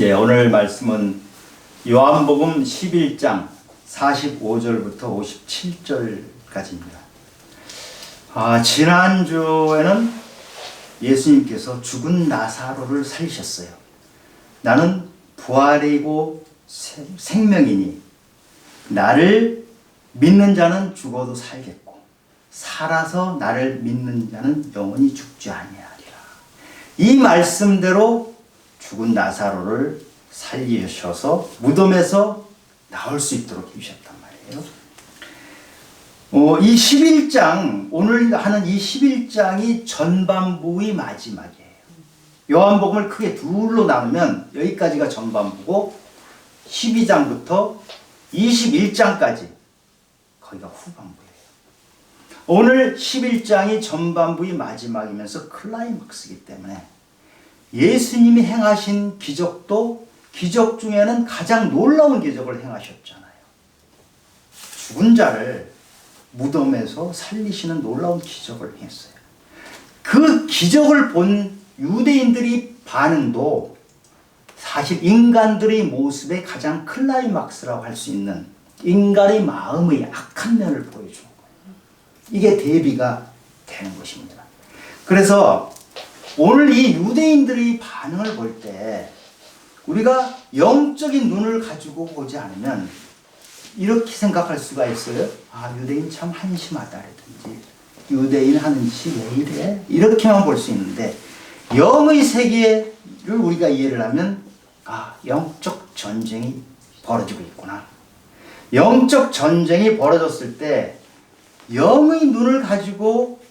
예, 오늘 말씀은 요한복음 11장 45절부터 57절까지입니다. 지난주에는 예수님께서 죽은 나사로를 살리셨어요. 나는 부활이고 생명이니 나를 믿는 자는 죽어도 살겠고 살아서 나를 믿는 자는 영원히 죽지 아니하리라. 이 말씀대로 죽은 나사로를 살리셔서 무덤에서 나올 수 있도록 해주셨단 말이에요. 이 11장, 오늘 하는 이 11장이 전반부의 마지막이에요. 요한복음을 크게 둘로 나누면 여기까지가 전반부고 12장부터 21장까지 거기가 후반부예요. 오늘 11장이 전반부의 마지막이면서 클라이막스이기 때문에 예수님이 행하신 기적도 기적 중에는 가장 놀라운 기적을 행하셨잖아요. 죽은 자를 무덤에서 살리시는 놀라운 기적을 행했어요. 그 기적을 본 유대인들의 반응도 사실 인간들의 모습의 가장 클라이막스라고 할 수 있는 인간의 마음의 악한 면을 보여준 거예요. 이게 대비가 되는 것입니다. 그래서 오늘 이 유대인들의 반응을 볼 때 우리가 영적인 눈을 가지고 보지 않으면 이렇게 생각할 수가 있어요. 유대인 참 한심하다라든지 유대인 하는 짓이 왜 이래? 이렇게만 볼 수 있는데 영의 세계를 우리가 이해를 하면 영적 전쟁이 벌어지고 있구나. 영적 전쟁이 벌어졌을 때 영의 눈을 가지고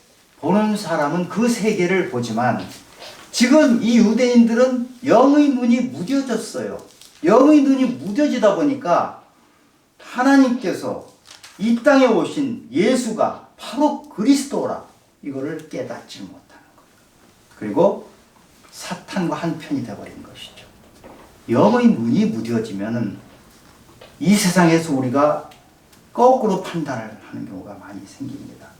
보는 사람은 그 세계를 보지만 지금 이 유대인들은 영의 눈이 무뎌졌어요. 영의 눈이 무뎌지다 보니까 하나님께서 이 땅에 오신 예수가 바로 그리스도라 이거를 깨닫지 못하는 거예요. 그리고 사탄과 한편이 되어버린 것이죠. 영의 눈이 무뎌지면은 이 세상에서 우리가 거꾸로 판단을 하는 경우가 많이 생깁니다.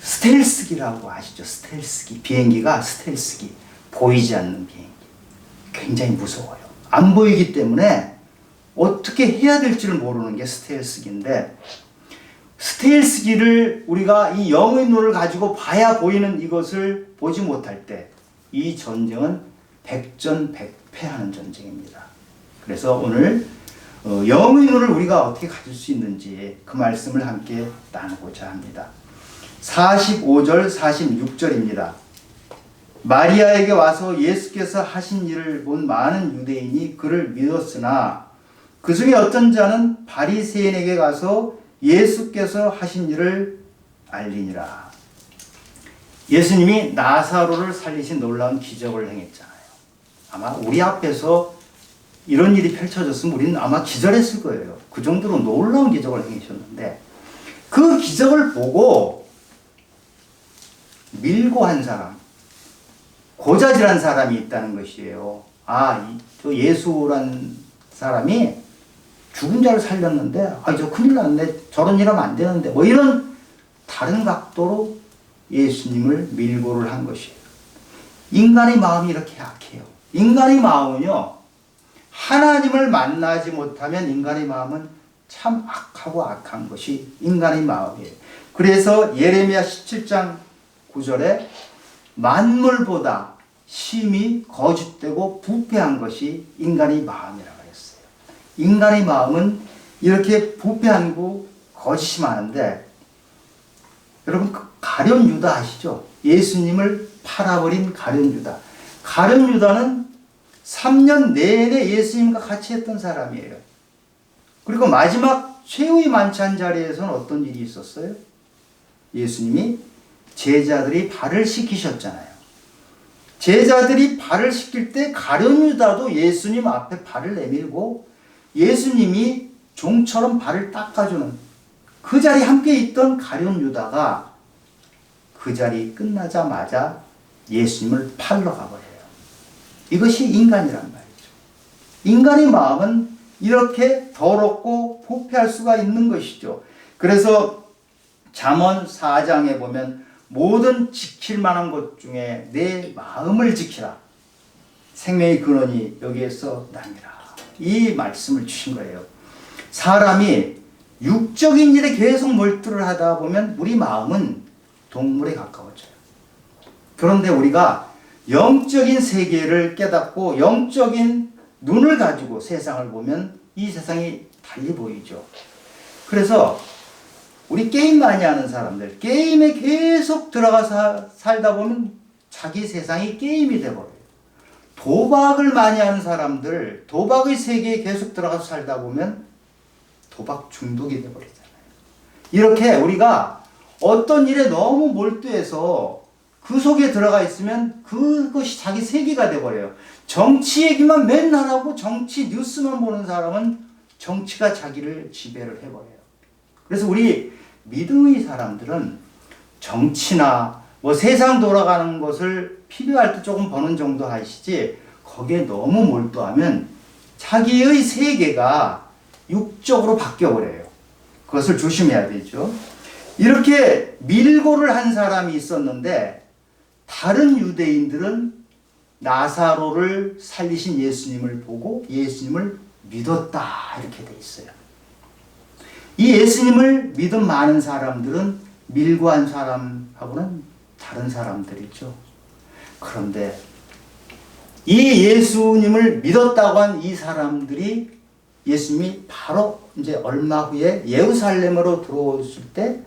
스텔스기라고 아시죠? 스텔스기. 비행기가 스텔스기. 보이지 않는 비행기. 굉장히 무서워요. 안 보이기 때문에 어떻게 해야 될지를 모르는 게 스텔스기인데 스텔스기를 우리가 이 영의 눈을 가지고 봐야 보이는 이것을 보지 못할 때 이 전쟁은 백전백패하는 전쟁입니다. 그래서 오늘 영의 눈을 우리가 어떻게 가질 수 있는지 그 말씀을 함께 나누고자 합니다. 45절 46절입니다. 마리아에게 와서 예수께서 하신 일을 본 많은 유대인이 그를 믿었으나 그 중에 어떤 자는 바리새인에게 가서 예수께서 하신 일을 알리니라. 예수님이 나사로를 살리신 놀라운 기적을 행했잖아요. 아마 우리 앞에서 이런 일이 펼쳐졌으면 우리는 아마 기절했을 거예요. 그 정도로 놀라운 기적을 행하셨는데 그 기적을 보고 밀고 한 사람, 고자질한 사람이 있다는 것이에요. 저 예수란 사람이 죽은 자를 살렸는데 저 큰일 났네. 저런 일 하면 안 되는데 이런 다른 각도로 예수님을 밀고를 한 것이에요. 인간의 마음이 이렇게 약해요. 인간의 마음은요, 하나님을 만나지 못하면 인간의 마음은 참 악하고 악한 것이 인간의 마음이에요. 그래서 예레미야 17장 9절에 만물보다 심히 거짓되고 부패한 것이 인간의 마음이라고 했어요. 인간의 마음은 이렇게 부패하고 거짓이 많은데 여러분 가룟 유다 아시죠? 예수님을 팔아버린 가룟 유다. 가룟 유다는 3년 내내 예수님과 같이 했던 사람이에요. 그리고 마지막 최후의 만찬 자리에서는 어떤 일이 있었어요? 예수님이 제자들이 발을 씻기셨잖아요. 제자들이 발을 씻길 때 가룟 유다도 예수님 앞에 발을 내밀고 예수님이 종처럼 발을 닦아주는 그 자리에 함께 있던 가룟 유다가 그 자리 끝나자마자 예수님을 팔러 가버려요. 이것이 인간이란 말이죠. 인간의 마음은 이렇게 더럽고 부패할 수가 있는 것이죠. 그래서 잠언 4장에 보면 모든 지킬 만한 것 중에 내 마음을 지키라. 생명의 근원이 여기에서 납니다. 이 말씀을 주신 거예요. 사람이 육적인 일에 계속 몰두를 하다 보면 우리 마음은 동물에 가까워져요. 그런데 우리가 영적인 세계를 깨닫고 영적인 눈을 가지고 세상을 보면 이 세상이 달리 보이죠. 그래서 우리 게임 많이 하는 사람들, 게임에 계속 들어가서 살다 보면 자기 세상이 게임이 돼버려요. 도박을 많이 하는 사람들, 도박의 세계에 계속 들어가서 살다 보면 도박 중독이 돼버리잖아요. 이렇게 우리가 어떤 일에 너무 몰두해서 그 속에 들어가 있으면 그것이 자기 세계가 돼버려요. 정치 얘기만 맨날 하고 정치 뉴스만 보는 사람은 정치가 자기를 지배를 해버려요. 그래서 우리 믿음의 사람들은 정치나 뭐 세상 돌아가는 것을 필요할 때 조금 보는 정도 하시지 거기에 너무 몰두하면 자기의 세계가 육적으로 바뀌어버려요. 그것을 조심해야 되죠. 이렇게 밀고를 한 사람이 있었는데 다른 유대인들은 나사로를 살리신 예수님을 보고 예수님을 믿었다 이렇게 돼 있어요. 이 예수님을 믿은 많은 사람들은 밀고 한 사람하고는 다른 사람들이죠. 그런데 이 예수님을 믿었다고 한 이 사람들이 예수님이 바로 이제 얼마 후에 예루살렘으로 들어오실 때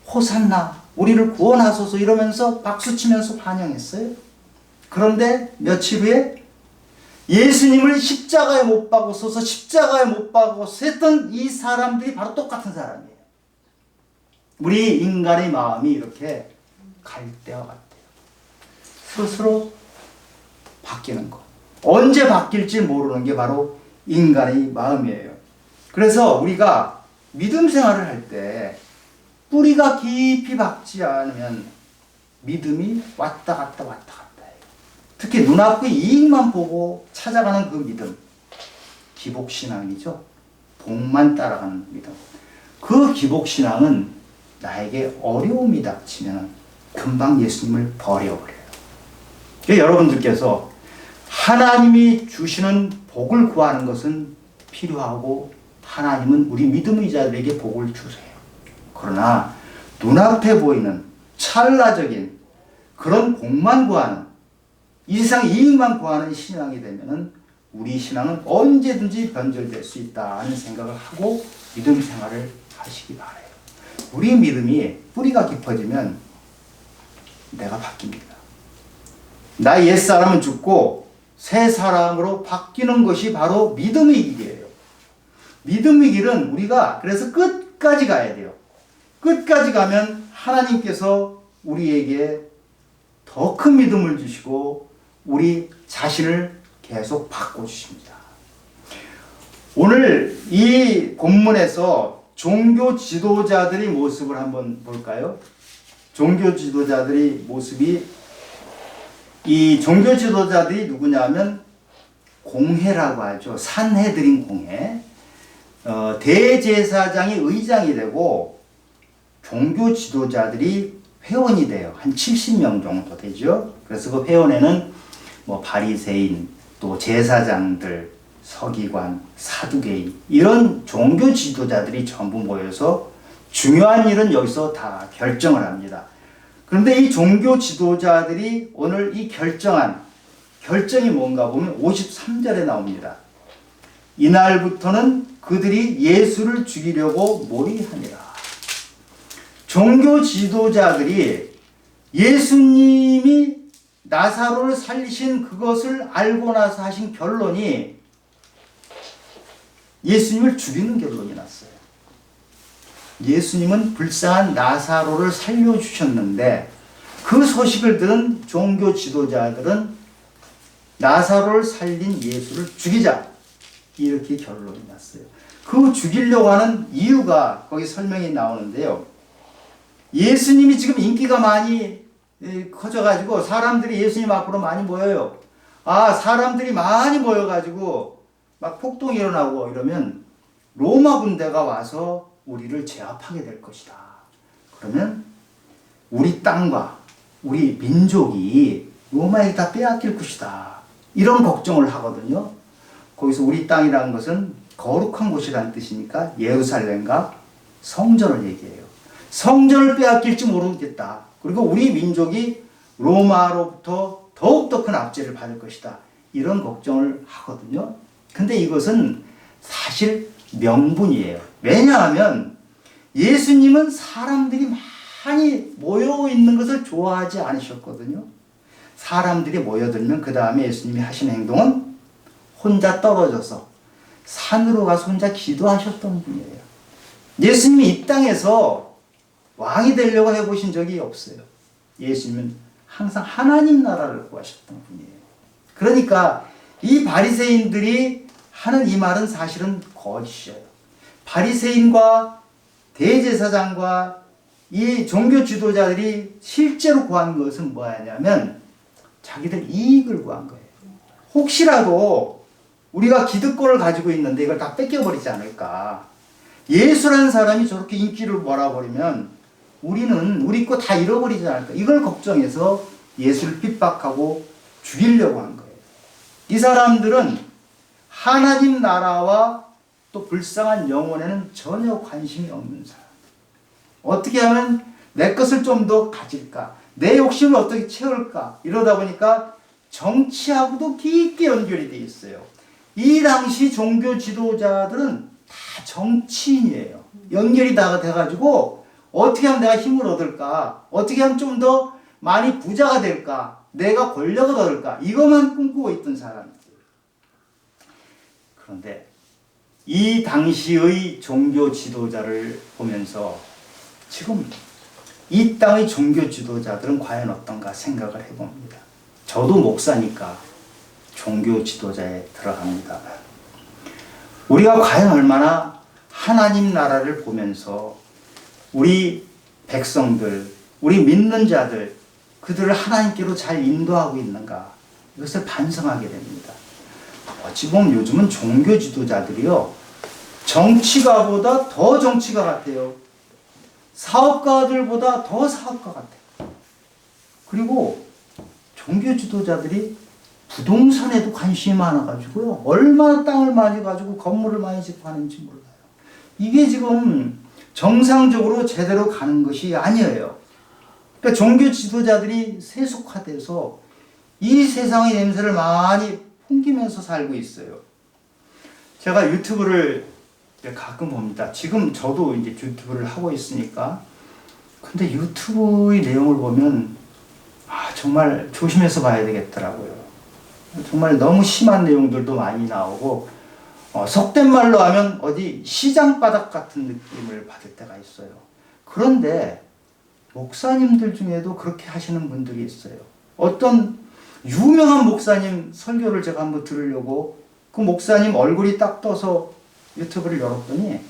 호산나 우리를 구원하소서 이러면서 박수치면서 환영했어요. 그런데 며칠 후에 예수님을 십자가에 못 박아서서 십자가에 못 박아서 했던 이 사람들이 바로 똑같은 사람이에요. 우리 인간의 마음이 이렇게 갈대와 같아요. 스스로 바뀌는 것. 언제 바뀔지 모르는 게 바로 인간의 마음이에요. 그래서 우리가 믿음 생활을 할 때 뿌리가 깊이 박지 않으면 믿음이 왔다 갔다 왔다 갔다 해요. 특히 눈앞의 이익만 보고 찾아가는 그 믿음. 기복신앙이죠. 복만 따라가는 믿음. 그 기복신앙은 나에게 어려움이 닥치면 금방 예수님을 버려버려요. 여러분들께서 하나님이 주시는 복을 구하는 것은 필요하고 하나님은 우리 믿음의 자들에게 복을 주세요. 그러나 눈앞에 보이는 찰나적인 그런 복만 구하는 이 세상 이익만 구하는 신앙이 되면은 우리 신앙은 언제든지 변절될 수 있다는 생각을 하고 믿음 생활을 하시기 바라요. 우리 믿음이 뿌리가 깊어지면 내가 바뀝니다. 나의 옛사람은 죽고 새 사람으로 바뀌는 것이 바로 믿음의 길이에요. 믿음의 길은 우리가 그래서 끝까지 가야 돼요. 끝까지 가면 하나님께서 우리에게 더 큰 믿음을 주시고 우리 자신을 계속 바꿔주십니다. 오늘 이 본문에서 종교 지도자들의 모습을 한번 볼까요? 종교 지도자들의 모습이 이 종교 지도자들이 누구냐면 공회라고 하죠. 산헤드린 공회. 대제사장이 의장이 되고 종교 지도자들이 회원이 돼요. 한 70명 정도 되죠. 그래서 그 회원에는 뭐 바리새인, 또 제사장들, 서기관, 사두개인 이런 종교 지도자들이 전부 모여서 중요한 일은 여기서 다 결정을 합니다. 그런데 이 종교 지도자들이 오늘 이 결정이 뭔가 보면 53절에 나옵니다. 이날부터는 그들이 예수를 죽이려고 몰이하니라. 종교 지도자들이 예수님이 나사로를 살리신 그것을 알고 나서 하신 결론이 예수님을 죽이는 결론이 났어요. 예수님은 불쌍한 나사로를 살려주셨는데 그 소식을 들은 종교 지도자들은 나사로를 살린 예수를 죽이자 이렇게 결론이 났어요. 그 죽이려고 하는 이유가 거기 설명이 나오는데요. 예수님이 지금 인기가 많이 커져가지고 사람들이 예수님 앞으로 많이 모여요. 사람들이 많이 모여가지고 막 폭동이 일어나고 이러면 로마 군대가 와서 우리를 제압하게 될 것이다. 그러면 우리 땅과 우리 민족이 로마에 다 빼앗길 것이다. 이런 걱정을 하거든요. 거기서 우리 땅이라는 것은 거룩한 곳이라는 뜻이니까 예루살렘과 성전을 얘기해요. 성전을 빼앗길지 모르겠다. 그리고 우리 민족이 로마로부터 더욱더 큰 압제를 받을 것이다. 이런 걱정을 하거든요. 근데 이것은 사실 명분이에요. 왜냐하면 예수님은 사람들이 많이 모여 있는 것을 좋아하지 않으셨거든요. 사람들이 모여들면 그 다음에 예수님이 하신 행동은 혼자 떨어져서 산으로 가서 혼자 기도하셨던 분이에요. 예수님이 이 땅에서 왕이 되려고 해보신 적이 없어요. 예수님은 항상 하나님 나라를 구하셨던 분이에요. 그러니까 이 바리새인들이 하는 이 말은 사실은 거짓이에요. 바리새인과 대제사장과 이 종교 지도자들이 실제로 구한 것은 뭐냐면 자기들 이익을 구한 거예요. 혹시라도 우리가 기득권을 가지고 있는데 이걸 다 뺏겨버리지 않을까. 예수라는 사람이 저렇게 인기를 몰아버리면 우리는 우리 거 다 잃어버리지 않을까. 이걸 걱정해서 예수를 핍박하고 죽이려고 한 거예요. 이 사람들은 하나님 나라와 또 불쌍한 영혼에는 전혀 관심이 없는 사람. 어떻게 하면 내 것을 좀 더 가질까? 내 욕심을 어떻게 채울까? 이러다 보니까 정치하고도 깊게 연결이 되어 있어요. 이 당시 종교 지도자들은 다 정치인이에요. 연결이 다 돼가지고 어떻게 하면 내가 힘을 얻을까? 어떻게 하면 좀 더 많이 부자가 될까? 내가 권력을 얻을까? 이것만 꿈꾸고 있던 사람들. 그런데 이 당시의 종교 지도자를 보면서 지금 이 땅의 종교 지도자들은 과연 어떤가 생각을 해봅니다. 저도 목사니까 종교 지도자에 들어갑니다. 우리가 과연 얼마나 하나님 나라를 보면서 우리 백성들, 우리 믿는 자들, 그들을 하나님께로 잘 인도하고 있는가, 이것을 반성하게 됩니다. 어찌 보면 요즘은 종교 지도자들이요, 정치가보다 더 정치가 같아요. 사업가들보다 더 사업가 같아요. 그리고 종교 지도자들이 부동산에도 관심이 많아가지고요, 얼마나 땅을 많이 가지고 건물을 많이 짓고 하는지 몰라요. 이게 지금 정상적으로 제대로 가는 것이 아니에요. 그러니까 종교 지도자들이 세속화돼서 이 세상의 냄새를 많이 풍기면서 살고 있어요. 제가 유튜브를 가끔 봅니다. 지금 저도 이제 유튜브를 하고 있으니까. 근데 유튜브의 내용을 보면 정말 조심해서 봐야 되겠더라고요. 정말 너무 심한 내용들도 많이 나오고, 속된 말로 하면 어디 시장바닥 같은 느낌을 받을 때가 있어요. 그런데 목사님들 중에도 그렇게 하시는 분들이 있어요. 어떤 유명한 목사님 설교를 제가 한번 들으려고 그 목사님 얼굴이 딱 떠서 유튜브를 열었더니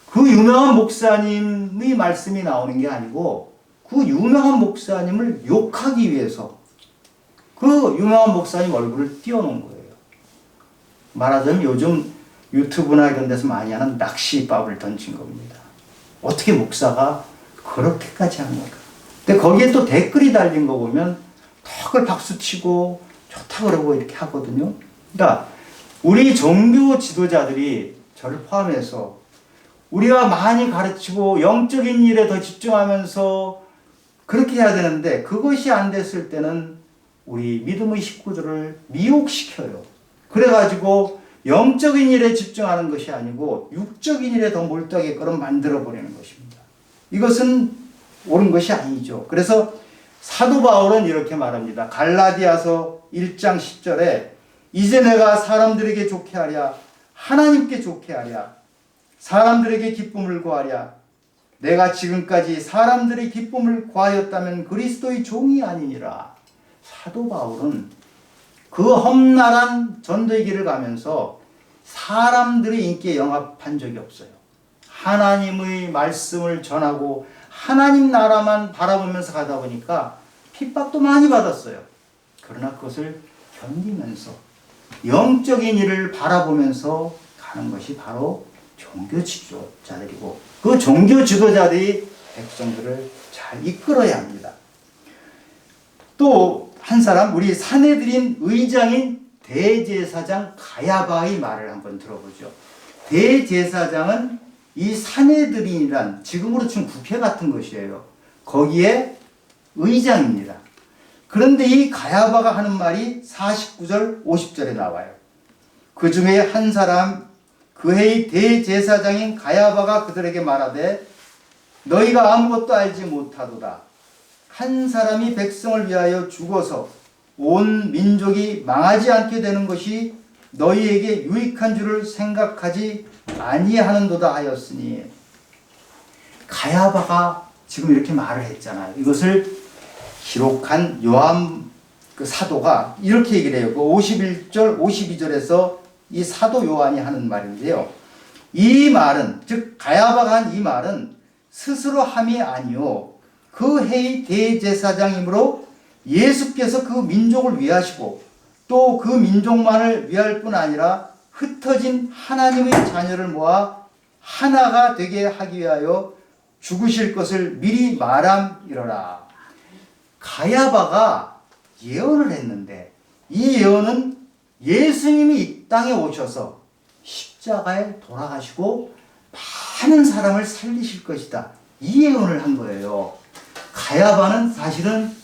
그 유명한 목사님의 말씀이 나오는 게 아니고 그 유명한 목사님을 욕하기 위해서 그 유명한 목사님 얼굴을 띄워놓은 거예요. 말하자면 요즘 유튜브나 이런 데서 많이 하는 낚시밥을 던진 겁니다. 어떻게 목사가 그렇게까지 한 걸까? 근데 거기에 또 댓글이 달린 거 보면 턱을 박수치고 좋다 그러고 이렇게 하거든요. 그러니까 우리 종교 지도자들이 저를 포함해서 우리가 많이 가르치고 영적인 일에 더 집중하면서 그렇게 해야 되는데, 그것이 안 됐을 때는 우리 믿음의 식구들을 미혹시켜요. 그래가지고 영적인 일에 집중하는 것이 아니고 육적인 일에 더 몰두하게끔 만들어버리는 것입니다. 이것은 옳은 것이 아니죠. 그래서 사도 바울은 이렇게 말합니다. 갈라디아서 1장 10절에 이제 내가 사람들에게 좋게 하랴, 하나님께 좋게 하랴, 사람들에게 기쁨을 구하랴. 내가 지금까지 사람들의 기쁨을 구하였다면 그리스도의 종이 아니니라. 사도 바울은 그 험난한 전도의 길을 가면서 사람들의 인기에 영합한 적이 없어요. 하나님의 말씀을 전하고 하나님 나라만 바라보면서 가다 보니까 핍박도 많이 받았어요. 그러나 그것을 견디면서 영적인 일을 바라보면서 가는 것이 바로 종교 지도자들이고, 그 종교 지도자들이 백성들을 잘 이끌어야 합니다. 또 한 사람, 우리 사내들인 의장인 대제사장 가야바의 말을 한번 들어보죠. 대제사장은 이 사내들인이란 지금으로 치면 국회 같은 것이에요. 거기에 의장입니다. 그런데 이 가야바가 하는 말이 49절 50절에 나와요. 그 중에 한 사람, 그 해의 대제사장인 가야바가 그들에게 말하되 너희가 아무것도 알지 못하도다. 한 사람이 백성을 위하여 죽어서 온 민족이 망하지 않게 되는 것이 너희에게 유익한 줄을 생각하지 아니하는도다 하였으니, 가야바가 지금 이렇게 말을 했잖아요. 이것을 기록한 요한 그 사도가 이렇게 얘기를 해요. 그 51절 52절에서 이 사도 요한이 하는 말인데요. 이 말은, 즉 가야바가 한 이 말은 스스로 함이 아니요 그 해의 대제사장이므로 예수께서 그 민족을 위하시고 또 그 민족만을 위할 뿐 아니라 흩어진 하나님의 자녀를 모아 하나가 되게 하기 위하여 죽으실 것을 미리 말함이러라. 가야바가 예언을 했는데 이 예언은 예수님이 이 땅에 오셔서 십자가에 돌아가시고 많은 사람을 살리실 것이다, 이 예언을 한 거예요. 가야바는 사실은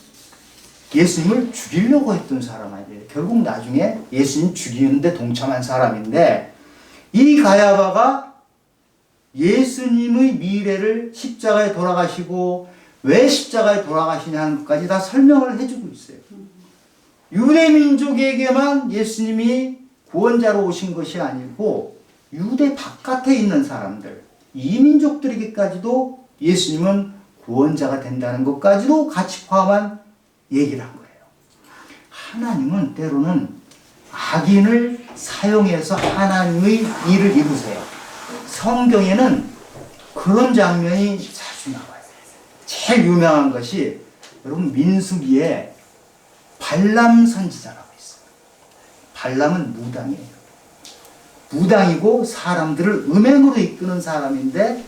예수님을 죽이려고 했던 사람 아니에요. 결국 나중에 예수님 죽이는데 동참한 사람인데, 이 가야바가 예수님의 미래를 십자가에 돌아가시고 왜 십자가에 돌아가시냐 하는 것까지 다 설명을 해주고 있어요. 유대 민족에게만 예수님이 구원자로 오신 것이 아니고 유대 바깥에 있는 사람들, 이민족들에게까지도 예수님은 구원자가 된다는 것까지도 같이 포함한 얘기를 한 거예요. 하나님은 때로는 악인을 사용해서 하나님의 일을 이루세요. 성경에는 그런 장면이 자주 나와요. 제일 유명한 것이 여러분 민수기에 발람 선지자라고 있어요. 발람은 무당이에요. 무당이고 사람들을 음행으로 이끄는 사람인데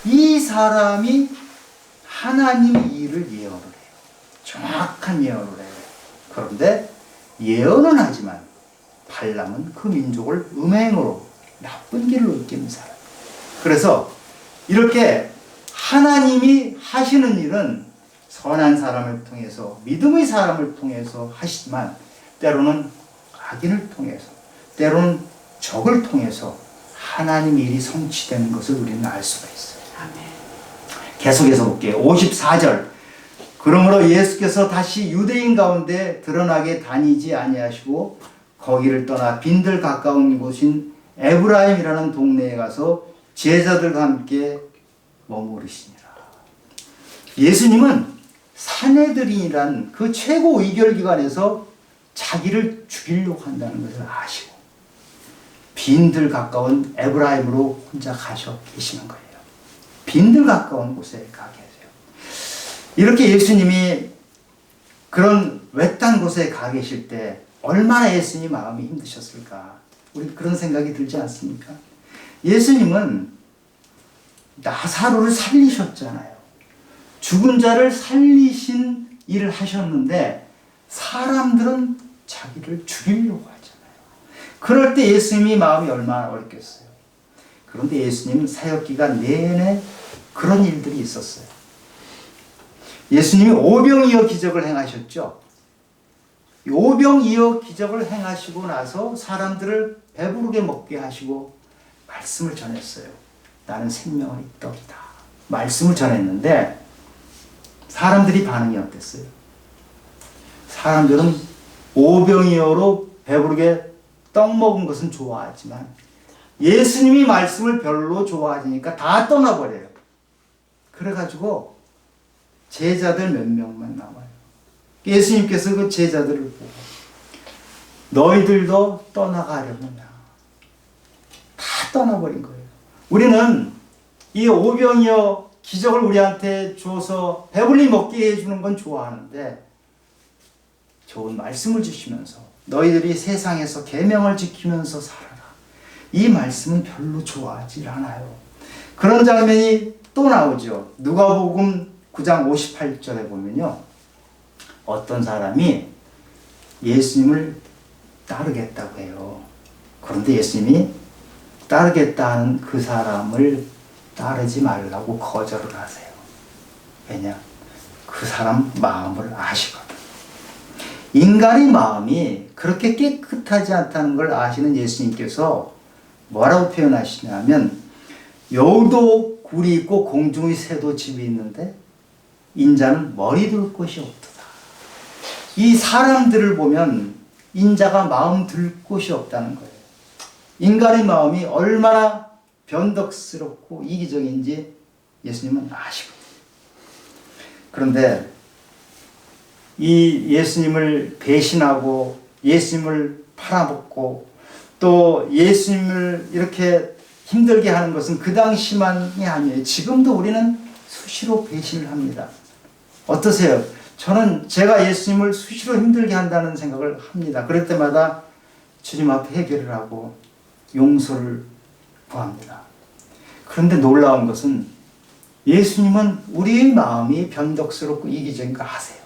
이 사람이 하나님의 일을 예언을 해요. 정확한 예언을 해요. 그런데 예언은 하지만 발람은 그 민족을 음행으로 나쁜 길로 이끄는 사람. 그래서 이렇게 하나님이 하시는 일은 선한 사람을 통해서, 믿음의 사람을 통해서 하시지만 때로는 악인을 통해서, 때로는 적을 통해서 하나님의 일이 성취되는 것을 우리는 알 수가 있어요. 계속해서 볼게요. 54절. 그러므로 예수께서 다시 유대인 가운데 드러나게 다니지 아니하시고 거기를 떠나 빈들 가까운 곳인 에브라임이라는 동네에 가서 제자들과 함께 머무르시니라. 예수님은 사내들인이란 그 최고 의결기관에서 자기를 죽이려고 한다는 것을 아시고 빈들 가까운 에브라임으로 혼자 가셔 계시는 거예요. 빈들 가까운 곳에 가 계세요. 이렇게 예수님이 그런 외딴 곳에 가 계실 때 얼마나 예수님 마음이 힘드셨을까? 우리 그런 생각이 들지 않습니까? 예수님은 나사로를 살리셨잖아요. 죽은 자를 살리신 일을 하셨는데 사람들은 자기를 죽이려고 하잖아요. 그럴 때 예수님이 마음이 얼마나 어렵겠어요. 그런데 예수님 사역기간 내내 그런 일들이 있었어요. 예수님이 오병이어 기적을 행하셨죠. 오병이어 기적을 행하시고 나서 사람들을 배부르게 먹게 하시고 말씀을 전했어요. 나는 생명의 떡이다. 말씀을 전했는데 사람들이 반응이 어땠어요? 사람들은 오병이어로 배부르게 떡 먹은 것은 좋아하지만 예수님이 말씀을 별로 좋아하니까 다 떠나버려요. 그래가지고 제자들 몇 명만 남아요. 예수님께서 그 제자들을 보고 너희들도 떠나가려느냐. 다 떠나버린 거예요. 우리는 이 오병이어 기적을 우리한테 줘서 배불리 먹게 해주는 건 좋아하는데 좋은 말씀을 주시면서 너희들이 세상에서 계명을 지키면서 살아라. 이 말씀은 별로 좋아하지 않아요. 그런 장면이 또 나오죠. 누가복음 9장 58절에 보면요. 어떤 사람이 예수님을 따르겠다고 해요. 그런데 예수님이 따르겠다는 그 사람을 따르지 말라고 거절을 하세요. 왜냐? 그 사람 마음을 아시거든. 인간의 마음이 그렇게 깨끗하지 않다는 걸 아시는 예수님께서 뭐라고 표현하시냐면, 여우도 굴이 있고 공중의 새도 집이 있는데 인자는 머리 둘 곳이 없도다. 이 사람들을 보면 인자가 마음 둘 곳이 없다는 거예요. 인간의 마음이 얼마나 변덕스럽고 이기적인지 예수님은 아시거든요. 그런데 이 예수님을 배신하고 예수님을 팔아먹고 또 예수님을 이렇게 힘들게 하는 것은 그 당시만이 아니에요. 지금도 우리는 수시로 배신을 합니다. 어떠세요? 저는 제가 예수님을 수시로 힘들게 한다는 생각을 합니다. 그럴 때마다 주님 앞에 회개를 하고 용서를 구합니다. 그런데 놀라운 것은 예수님은 우리의 마음이 변덕스럽고 이기적인 거 아세요.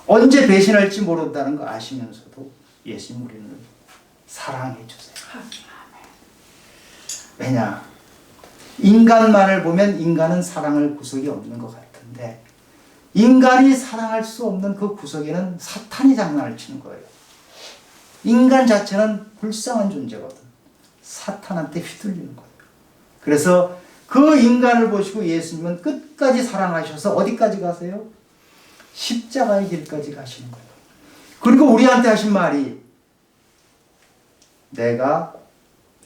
언제 배신할지 모른다는 거 아시면서도 예수님 우리를 사랑해 주세요. 왜냐? 인간만을 보면 인간은 사랑할 구석이 없는 것 같은데 인간이 사랑할 수 없는 그 구석에는 사탄이 장난을 치는 거예요. 인간 자체는 불쌍한 존재거든. 사탄한테 휘둘리는 거예요. 그래서 그 인간을 보시고 예수님은 끝까지 사랑하셔서 어디까지 가세요? 십자가의 길까지 가시는 거예요. 그리고 우리한테 하신 말이 내가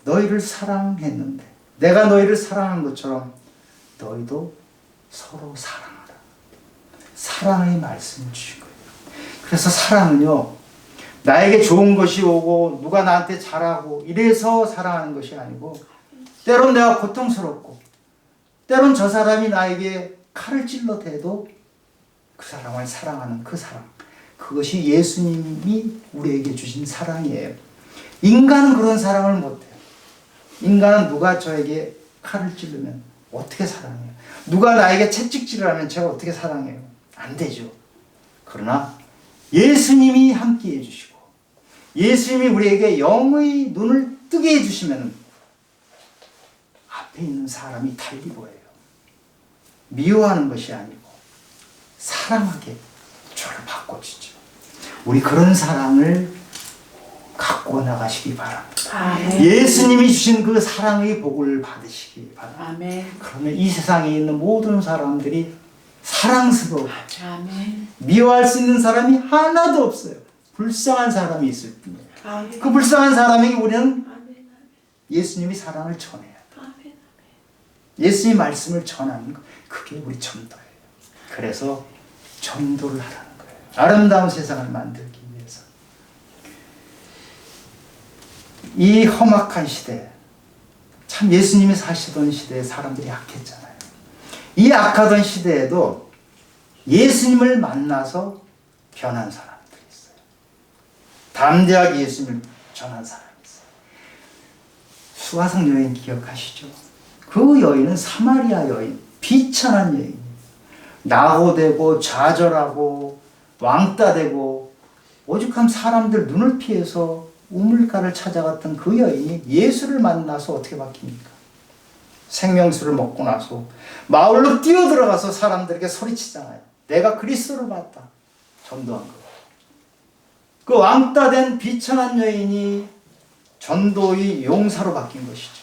너희를 사랑했는데 내가 너희를 사랑한 것처럼 너희도 서로 사랑하라. 사랑의 말씀을 주신 거예요. 그래서 사랑은요, 나에게 좋은 것이 오고 누가 나한테 잘하고 이래서 사랑하는 것이 아니고 때론 내가 고통스럽고 때론 저 사람이 나에게 칼을 찔러대도 그 사람을 사랑하는 그 사랑, 그것이 예수님이 우리에게 주신 사랑이에요. 인간은 그런 사랑을 못해요. 인간은 누가 저에게 칼을 찌르면 어떻게 사랑해요? 누가 나에게 채찍질을 하면 제가 어떻게 사랑해요? 안 되죠. 그러나 예수님이 함께 해주시고 예수님이 우리에게 영의 눈을 뜨게 해주시면 앞에 있는 사람이 달리 보여요. 미워하는 것이 아니고 사랑하게 저를 바꿔주죠. 우리 그런 사랑을 갖고 나가시기 바랍니다. 아멘. 예수님이 주신 그 사랑의 복을 받으시기 바랍니다. 아멘. 그러면 이 세상에 있는 모든 사람들이 사랑스러워. 아멘. 미워할 수 있는 사람이 하나도 없어요. 불쌍한 사람이 있을 뿐이에요. 아멘. 그 불쌍한 사람에게 우리는 아멘. 예수님이 사랑을 전해야 돼요. 아멘. 예수님의 말씀을 전하는 것, 그게 우리 전도예요. 그래서 전도를 하라는 거예요. 아름다운 세상을 만들기 위해서. 이 험악한 시대, 참 예수님이 사시던 시대에 사람들이 악했잖아요. 이 악하던 시대에도 예수님을 만나서 변한 사람들이 있어요. 담대하게 예수님을 전한 사람이 있어요. 수가성 여인 기억하시죠? 그 여인은 사마리아 여인, 비천한 여인이에요. 낙오되고 좌절하고 왕따되고 오죽하면 사람들 눈을 피해서 우물가를 찾아갔던 그 여인이 예수를 만나서 어떻게 바뀝니까? 생명수를 먹고 나서 마을로 뛰어들어가서 사람들에게 소리치잖아요. 내가 그리스도를 봤다. 전도한 거예요. 그 왕따된 비천한 여인이 전도의 용사로 바뀐 것이죠.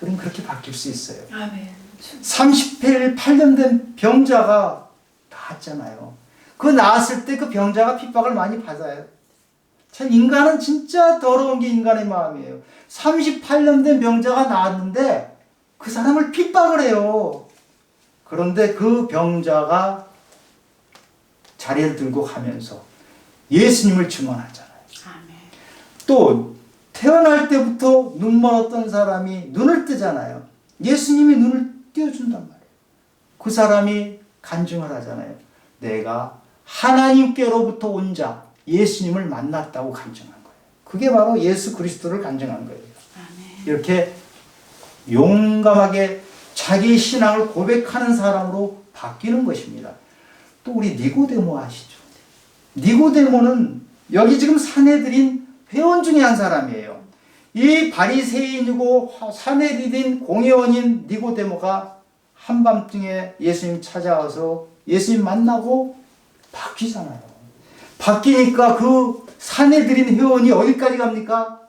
우리는 그렇게 바뀔 수 있어요. 아멘. 38년 된 병자가 나았잖아요. 그 나았을 때 그 병자가 핍박을 많이 받아요. 참 인간은 진짜 더러운 게 인간의 마음이에요. 38년 된 병자가 나았는데 그 사람을 핍박을 해요. 그런데 그 병자가 자리를 들고 가면서 예수님을 증언하잖아요. 아멘. 또 태어날 때부터 눈 멀었던 사람이 눈을 뜨잖아요. 예수님이 눈을 띄워준단 말이에요. 그 사람이 간증을 하잖아요. 내가 하나님께로부터 온 자 예수님을 만났다고 간증한 거예요. 그게 바로 예수 그리스도를 간증한 거예요. 아멘. 이렇게 용감하게 자기의 신앙을 고백하는 사람으로 바뀌는 것입니다. 또 우리 니고데모 아시죠? 니고데모는 여기 지금 사내들인 회원 중에 한 사람이에요. 이 바리새인이고 사내들인 공회원인 니고데모가 한밤중에 예수님 찾아와서 예수님 만나고 바뀌잖아요. 바뀌니까 그 사내들인 회원이 어디까지 갑니까?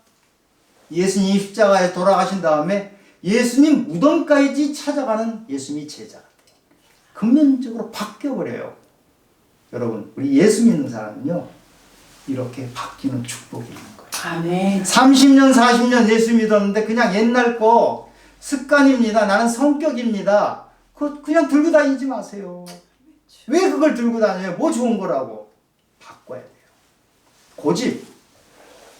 예수님 십자가에 돌아가신 다음에 예수님 무덤까지 찾아가는 예수님이 제자가 돼요. 근면적으로 바뀌어버려요. 여러분, 우리 예수 믿는 사람은요, 이렇게 바뀌는 축복이 있는 거예요. 아멘. 30년, 40년 예수 믿었는데 그냥 옛날 거 습관입니다. 나는 성격입니다. 그냥 들고 다니지 마세요. 왜 그걸 들고 다녀요? 뭐 좋은 거라고. 바꿔야 돼요. 고집.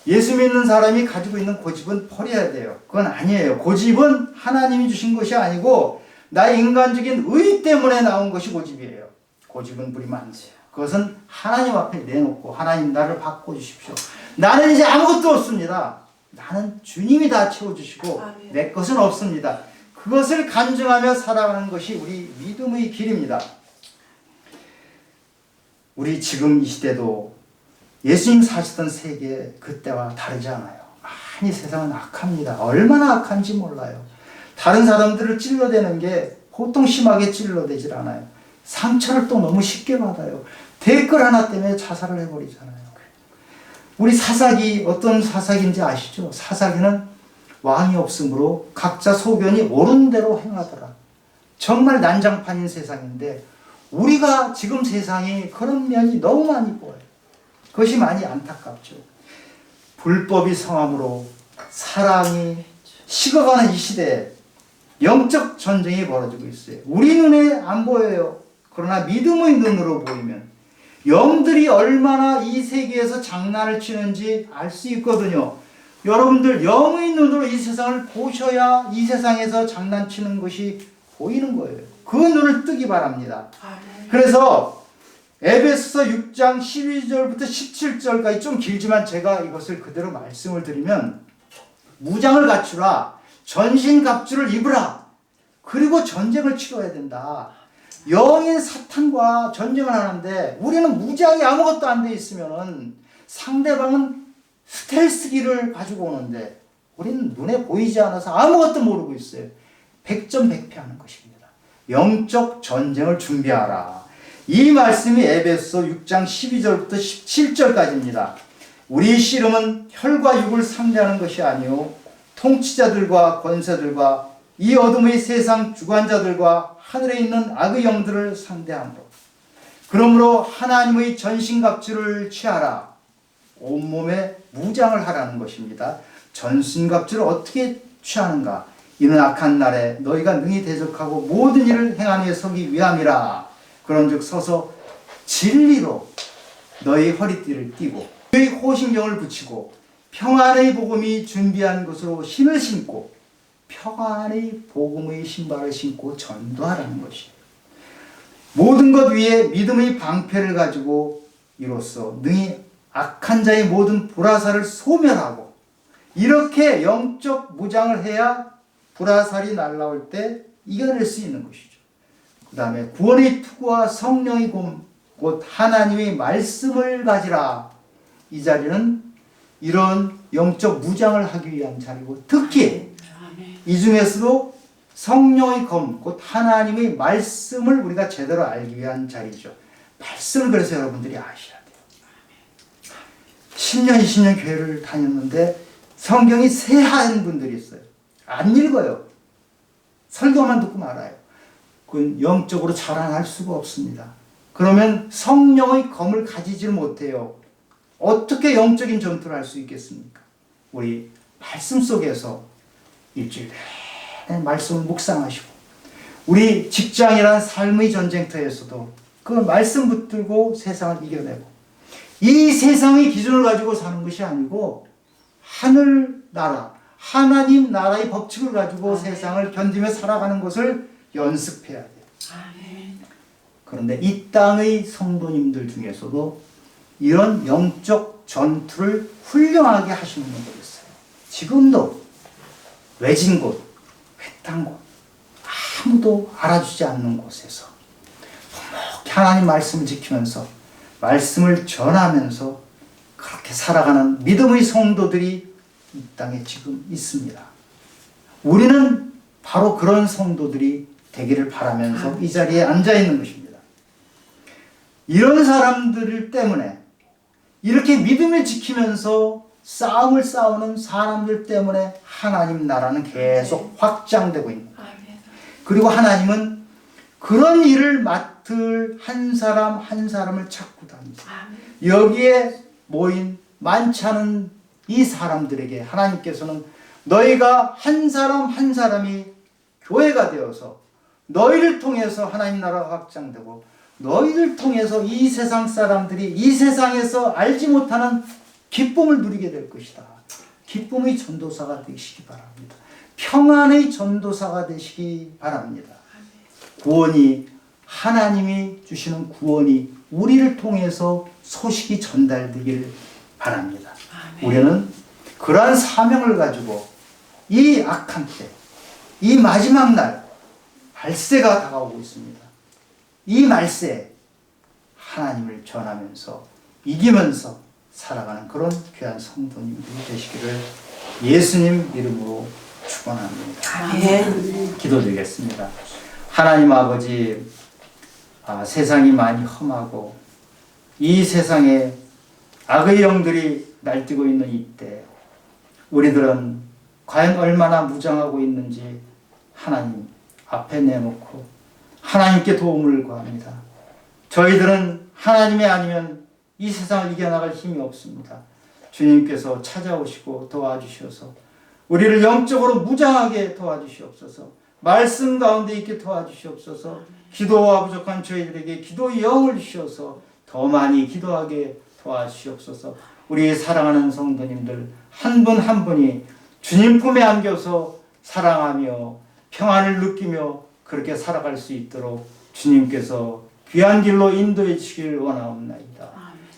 예수 믿는 사람이 가지고 있는 고집은 버려야 돼요. 그건 아니에요. 고집은 하나님이 주신 것이 아니고 나의 인간적인 의 때문에 나온 것이 고집이에요. 고집은 부리면 안 돼요. 그것은 하나님 앞에 내놓고 하나님 나를 바꿔주십시오. 나는 이제 아무것도 없습니다. 나는 주님이 다 채워주시고 아멘. 내 것은 없습니다. 그것을 간증하며 살아가는 것이 우리 믿음의 길입니다. 우리 지금 이 시대도 예수님 사시던 세계 그때와 다르지 않아요. 많이 세상은 악합니다. 얼마나 악한지 몰라요. 다른 사람들을 찔러대는 게 보통 심하게 찔러대질 않아요. 상처를 또 너무 쉽게 받아요. 댓글 하나 때문에 자살을 해버리잖아요. 우리 사사기 어떤 사사기인지 아시죠? 사사기는 왕이 없으므로 각자 소견이 옳은 대로 행하더라. 정말 난장판인 세상인데 우리가 지금 세상이 그런 면이 너무 많이 보여요. 그것이 많이 안타깝죠. 불법이 성함으로 사랑이 식어가는 이 시대에 영적 전쟁이 벌어지고 있어요. 우리 눈에 안 보여요. 그러나 믿음의 눈으로 보이면 영들이 얼마나 이 세계에서 장난을 치는지 알 수 있거든요. 여러분들 영의 눈으로 이 세상을 보셔야 이 세상에서 장난치는 것이 보이는 거예요. 그 눈을 뜨기 바랍니다. 그래서 에베소서 6장 12절부터 17절까지 좀 길지만 제가 이것을 그대로 말씀을 드리면 무장을 갖추라, 전신갑주를 입으라, 그리고 전쟁을 치러야 된다. 영인 사탄과 전쟁을 하는데 우리는 무장이 아무것도 안 돼 있으면 상대방은 스텔스기를 가지고 오는데 우리는 눈에 보이지 않아서 아무것도 모르고 있어요. 백전백패하는 것입니다. 영적 전쟁을 준비하라. 이 말씀이 에베소 6장 12절부터 17절까지입니다. 우리 씨름은 혈과 육을 상대하는 것이 아니요 통치자들과 권세들과 이 어둠의 세상 주관자들과 하늘에 있는 악의 영들을 상대하므로 그러므로 하나님의 전신갑주를 취하라. 온몸에 무장을 하라는 것입니다. 전신갑주를 어떻게 취하는가? 이는 악한 날에 너희가 능히 대적하고 모든 일을 행하는 데 서기 위함이라. 그런즉 서서 진리로 너희 허리띠를 띠고 너희 호신경을 붙이고 평안의 복음이 준비한 것으로 신을 신고 평안의 복음의 신발을 신고 전도하라는 것이에요. 모든 것 위에 믿음의 방패를 가지고 이로써 능히 악한 자의 모든 불화살을 소멸하고 이렇게 영적 무장을 해야 불화살이 날아올 때 이겨낼 수 있는 것이죠. 그 다음에 구원의 투구와 성령의 곰, 곧 하나님의 말씀을 가지라. 이 자리는 이런 영적 무장을 하기 위한 자리고 특히 이 중에서도 성령의 검, 곧 하나님의 말씀을 우리가 제대로 알기 위한 자리죠. 말씀을 그래서 여러분들이 아셔야 돼요. 10년, 20년 교회를 다녔는데 성경이 새하얀 분들이 있어요. 안 읽어요. 설교만 듣고 말아요. 그건 영적으로 자라날 수가 없습니다. 그러면 성령의 검을 가지질 못해요. 어떻게 영적인 전투를 할 수 있겠습니까? 우리 말씀 속에서 일주일 내내 말씀을 묵상하시고 우리 직장이란 삶의 전쟁터에서도 그 말씀 붙들고 세상을 이겨내고 이 세상의 기준을 가지고 사는 것이 아니고 하늘 나라, 하나님 나라의 법칙을 가지고 세상을 견디며 살아가는 것을 연습해야 돼요. 그런데 이 땅의 성도님들 중에서도 이런 영적 전투를 훌륭하게 하시는 분들이 있어요. 지금도 외진 곳, 외딴 곳, 아무도 알아주지 않는 곳에서 하나님 말씀을 지키면서 말씀을 전하면서 그렇게 살아가는 믿음의 성도들이 이 땅에 지금 있습니다. 우리는 바로 그런 성도들이 되기를 바라면서 이 자리에 앉아 있는 것입니다. 이런 사람들 때문에, 이렇게 믿음을 지키면서 싸움을 싸우는 사람들 때문에 하나님 나라는 계속 확장되고 있는 거예요. 그리고 하나님은 그런 일을 맡을 한 사람 한 사람을 찾고 다닙니다. 여기에 모인 많지 않은 이 사람들에게 하나님께서는 너희가 한 사람 한 사람이 교회가 되어서 너희를 통해서 하나님 나라가 확장되고 너희를 통해서 이 세상 사람들이 이 세상에서 알지 못하는 기쁨을 누리게 될 것이다. 기쁨의 전도사가 되시기 바랍니다. 평안의 전도사가 되시기 바랍니다. 구원이, 하나님이 주시는 구원이 우리를 통해서 소식이 전달되길 바랍니다. 우리는 그러한 사명을 가지고 이 악한 때, 이 마지막 날 말세가 다가오고 있습니다. 이 말세에 하나님을 전하면서 이기면서 살아가는 그런 귀한 성도님들이 되시기를 예수님 이름으로 축원합니다. 아멘. 기도드리겠습니다. 하나님 아버지, 세상이 많이 험하고 이 세상에 악의 영들이 날뛰고 있는 이때 우리들은 과연 얼마나 무장하고 있는지 하나님 앞에 내놓고 하나님께 도움을 구합니다. 저희들은 하나님이 아니면 이 세상을 이겨나갈 힘이 없습니다. 주님께서 찾아오시고 도와주셔서 우리를 영적으로 무장하게 도와주시옵소서. 말씀 가운데 있게 도와주시옵소서. 기도와 부족한 저희들에게 기도의 영을 주셔서 더 많이 기도하게 도와주시옵소서. 우리 사랑하는 성도님들 한 분 한 분이 주님 품에 안겨서 사랑하며 평안을 느끼며 그렇게 살아갈 수 있도록 주님께서 귀한 길로 인도해 주시길 원하옵나이다.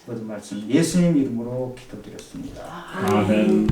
모든 말씀 예수님 이름으로 기도드렸습니다. 아멘.